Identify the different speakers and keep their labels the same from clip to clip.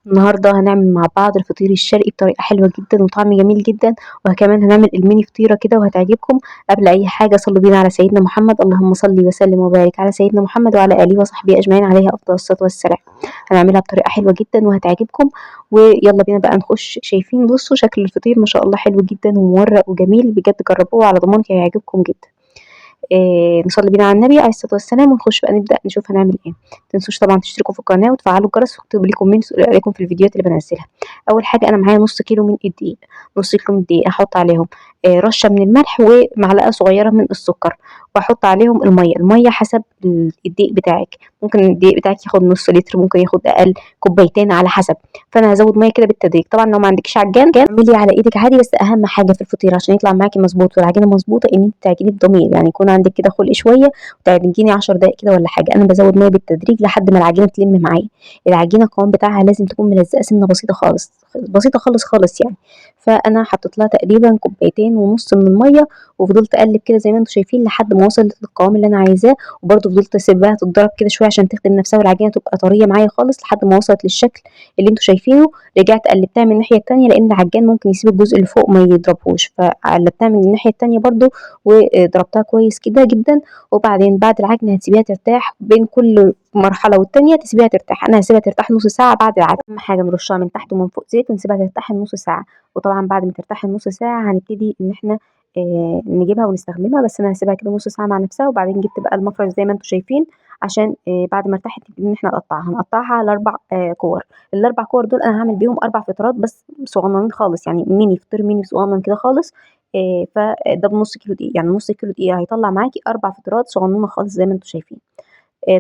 Speaker 1: النهارده هنعمل مع بعض الفطير الشرقي بطريقة حلوة جدًا وطعم جميل جدًا، وكمان هنعمل الميني فطيرة كده وهتعجبكم. قبل أي حاجة صلوا بينا على سيدنا محمد، اللهم صل وسلم وبارك على سيدنا محمد وعلى آله وصحبه أجمعين عليه أفضل الصلاة والسلام. هنعملها بطريقة حلوة جدًا وهتعجبكم، ويالّا بينا بقى نخش. شايفين بصوا شكل الفطير ما شاء الله حلو جدًا ومورق وجميل، بجد جربوه على ضمانتي هيعجبكم جدًا. نصلي بينا على النبي عليه الصلاة والسلام ونخش بقى نبدأ نشوف هنعمل إيه. ما تنسوش طبعًا تشتركوا في القناة وتفعلوا الجرس واكتبوا لي كومنت تقولوا إيه رأيكم في الفيديوهات اللي بانزّلها. أول حاجة أنا معايا نُص كيلو من الدقيق، نُص كيلو من الدقيق هاحط عليهم رشة من الملح ومعلقة صغيرة من السكر، وهاحط عليهم المَيّة حسب الدقيق بتاعِك، ممكن الدقيق بتاعِك ياخد نُص لتر، ممكن ياخد أقل، كوبايتين على حسب. فأنا هازوّد مَيّة كده بالتدريج. طبعًا لو ما عندكيش عجان اعملي على إيدِك عادي، بس أهم حاجة في الفطير عشان يطلع معاكِ مضبوط والعجينة مضبوطة إن أنتِ تعجنيه بضمير، يعني يكون عندِك كده خُلق شوية وتعجنيه 10 دقايق كده والّا حاجة. أنا بازوّد مَيّة بالتدريج لحد ما العجينة تلِم معايا. العجينة القوام بتاعها لازم تكون ملزقة سِنّة بسيطة خالص، بسيطة خالص، خالص يعني. فأنا حطيت لها تقريبًا كوبايتين ونُص من المَيّة، وفضلت أقلِّب كده زي ما أنتم شايفين لحد ما وصلت للقوام اللي أنا عايزاه، وبرضه فضلت أسيبها تتضرب كده شوية عشان تخدم نفسها والعجينة تبقى طرية معايا خالص لحد ما وصلت للشكل اللي أنتم شايفينه. رجعت قلّبتها من الناحية التانية لإن العجان ممكن يسيب الجزء اللي فوق ما يضربهوش، فقلّبتها من الناحية التانية برضه وضربتها كويس كده جدًا. وبعدين بعد العجن هتسيبيها ترتاح بين كل مرحلة والتانية تسيبيها ترتاح. أنا هاسيبها ترتاح نُص ساعة بعد العجن. أهم حاجة نرشّها من تحت ومن فوق زيت ونسيبها ترتاح النُص ساعة. وطبعًا بعد ما ترتاح النُص ساعة هنبتدي إن إحنا نجيبها ونستخدمها، بس أنا هاسيبها كده نُص ساعة مع نفسها. وبعدين جبت بقى المفرش زي ما أنتم شايفين عشان بعد ما ارتاحت نبتدي إن إحنا نقطّعها. هنقطّعها على 4 كِوَر. ال4 كِوَر دول أنا هاعمل بيهم 4 فطيرات بس صغنّنين خالص، يعني ميني فطير ميني صغنّن كده خالص. فده بنُص كيلو دقيق، يعني نُص كيلو دقيق هيطلّع معاكِ 4 فطيرات صغنّنة خالص زي ما أنتم شايفين.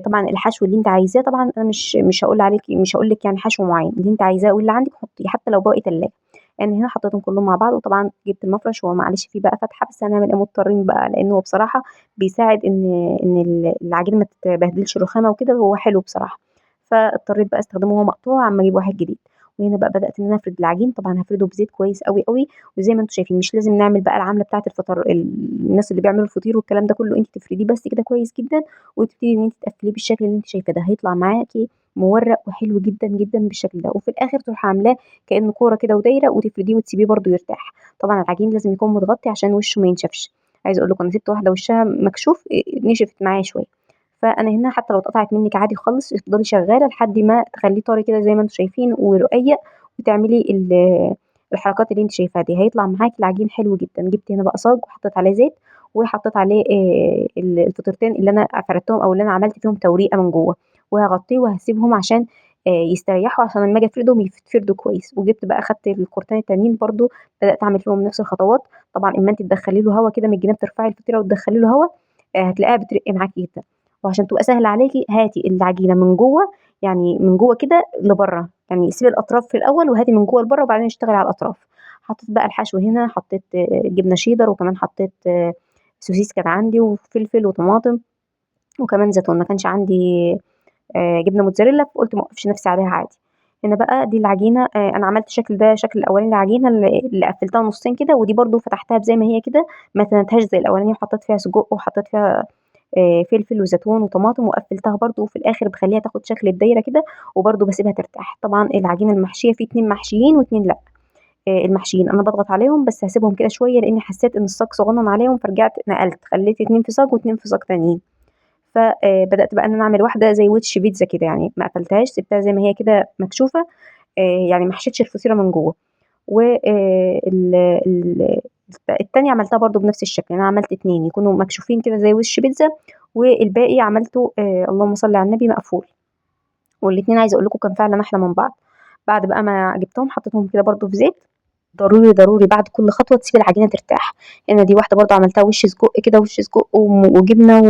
Speaker 1: طبعًا الحشو اللي أنتِ عايزاه طبعًا أنا مش هاقول لِك يعني حشو معيّن، اللي أنتِ عايزاه واللي عندِك حطّيه حتى لو باقي تلاجة. يعني هنا حطيتهم كلّهم مع بعض، وطبعًا جبت المفرش. هو معلش فيه بقى فتحة بس هنعمل إيه مضطرين بقى، لإن هو بصراحة بيساعد إن العجينة ما تبهدلش الرخامة وكده، وهو حلو بصراحة. فاضطريت بقى أستخدمه وهو مقطوع أمّا أجيب واحد جديد. وهنا بقى بدأت إن أنا أفرد العجين، طبعًا هافرده بزيت كويس أوي، أوي. وزي ما أنتم شايفين مش لازم نعمل بقى العملة بتاعة الناس اللي بيعملوا الفطير والكلام ده كلّه، أنتِ تفرديه بس كده كويس جدًا وتبتدي إن أنتِ تقفّليه بالشكل اللي أنتِ شايفاه ده، هيطلع معاكِ مورق وحلو جدًا، جدًا بالشكل ده. وفي الآخر تروحي عاملاه كأنه كورة كده ودايرة وتفرديه وتسيبيه برضه يرتاح. طبعًا العجين لازم يكون متغطي عشان وشه ما ينشفش. عايزة أقول لكم أنا سِبت واحدة وشها مكشوف نشفت معايا شوية. فأنا هنا حتى لو اتقطعت منِّك عادي خالص افضلي شغالة لحد ما تخلّيه طري كده زي ما أنتم شايفين ورقيق، وتعملي الحركات اللي أنتِ شايفاها دي، هيطلع معاكِ العجين حلو جدًا. جبت هنا بقى صاج وحطيت عليه زيت، وحطيت عليه الفطيرتين اللي أنا فردتهم أو اللي أنا عملت فيهم توريقة من جوّه، وهاغطيه وهاسيبهم عشان يستريحوا عشان لمّا آجي أفردهم يتفردوا كويس. وجبت بقى أخدت الكورتين التانيين برضه بدأت أعمل فيهم نفس الخطوات. طبعًا أمّا أنتِ تدخّلي له هوا كده من الجناب ترفعي الفطيرة وتدخّلي له هوا هتلاقيها بترق معاكِ جدًا. وعشان تبقى سهلة عليكِ هاتي العجينة من جوّه، يعني من جوّه كده لبرّه، يعني سيبي الأطراف في الأول وهاتي من جوّه لبرّه وبعدين اشتغلي على الأطراف. حطيت بقى الحشو هنا، حطيت جبنة شيدر وكمان حطيت سوسيس كان عندي وفلفل وطماطم وكمان زيتون. ما كانش عندي جبنة موتزاريلا فقُلت ما أوقّفش نفسي عليها عادي. هنا بقى دي العجينة. أنا عملت الشكل الأولاني للعجينة اللي قفّلتها نُصّين كده، ودي برضه فتحتها زي ما هي كده ما تنيتهاش زي الأولانية، وحطيت فيها سجق وحطيت فيها فلفل وزيتون وطماطم وقفّلتها برضه، وفي الآخر باخلّيها تاخد شكل الدايرة كده وبرضه باسيبها ترتاح. طبعًا العجينة المحشية في 2 محشيين و2 لأ. المحشيين أنا باضغط عليهم بس هاسيبهم كده شوية لإني حسّيت إن الصاج صغنّن عليهم فرجعت نقلت، خلّيت 2 في صاج و2 في صاج تانيين. ف بدأت بقى إن أنا أعمل واحدة زي وِش بيتزا كده، يعني ما قفلتهاش سِبتها زي ما هي كده مكشوفة. يعني ما حشيتش الفطيرة من جوّه. و ال ال التانية عملتها برضه بنفس الشكل. يعني أنا عملت 2 يكونوا مكشوفين كده زي وِش بيتزا، والباقي عملته اللهم صل على النبي مقفول. والاتنين عايزة أقول لكم كان فعلًا أحلى من بعض. بعد بقى ما جبتهم حطيتهم كده برضه في زيت. ضروري، ضروري بعد كل خطوة تسيبي العجينة ترتاح. هنا دي واحدة برضه عملتها وِش سجق كده، وِش سجق وجبنة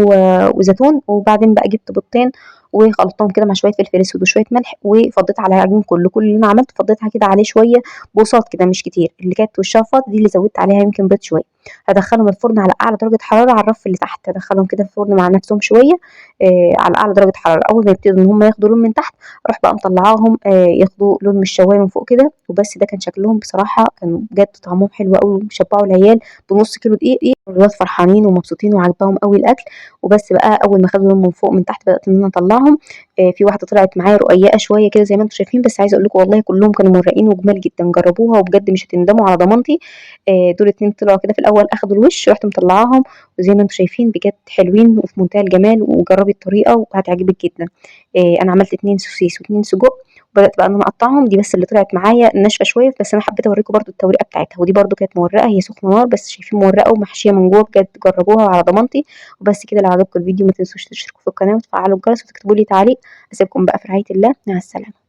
Speaker 1: وزيتون. وبعدين بقى جبت بيضتين وخلطتهم كده مع شوية فلفل أسود وشوية ملح، وفضّيت على العجين كلّه. كل اللي أنا عملته فضّيتها كده عليه شوية بُساط كده مش كتير، اللي كانت وشّها فاضي دي اللي زوّدت عليها يمكن بيض شوية. هادخّلهم الفرن على أعلى درجة حرارة على الرف اللي تحت، هادخّلهم كده في الفرن مع نفسهم شوية على أعلى درجة حرارة. أول ما يبتدوا إن هُم ياخدوا لون من تحت أروح بقى مطلّعاهم ياخدوا لون من الشواية من فوق كده وبس. ده كان شكلهم بصراحة كانوا بجد طعمهم حلو أوي وشبّعوا العيال بنُص كيلو دقيق. الولاد فرحانين ومبسوطين وعاجباهم أوي الأكل. وبس بقى أول ما خدوا لون من فوق من تحت بدأت إن أنا أطلّعهم. باقطّعهم. في واحدة طلعت معايا رقيّقة شوية كده زي ما أنتم شايفين، بس عايزة أقول لكم والله كلّهم كانوا مرّقين وجمال جدًا، جرّبوها وبجد مش هتندموا على ضمانتي. دول 2 طلعوا كده في الأول أخدوا الوِش، رُحت مطلّعاهم وزي ما أنتم شايفين بجد حلوين وفي منتهى الجمال، وجرّبي الطريقة وهتعجبِك جدًا. أنا عملت 2 سوسيس و2 سجق، وبدأت بقى إن أنا أقطّعهم، دي بس اللي طلعت معايا ناشفة شوية، بس أنا حبيت أورّيكم برضه التوريقة بتاعتها، ودي برضه كانت مورّقة هي سخنة نار بس شايفين مورّقة ومحشية من جوّه بجد جرّبوها وعلى ضمانتي. وبس كده لو عجبكم الفيديو ما تنسوش تشتركوا في القناة وتفعّلوا الجرس وتكتبوا لي تعليق. أسيبكم بقى في رعاية الله، مع السلامة.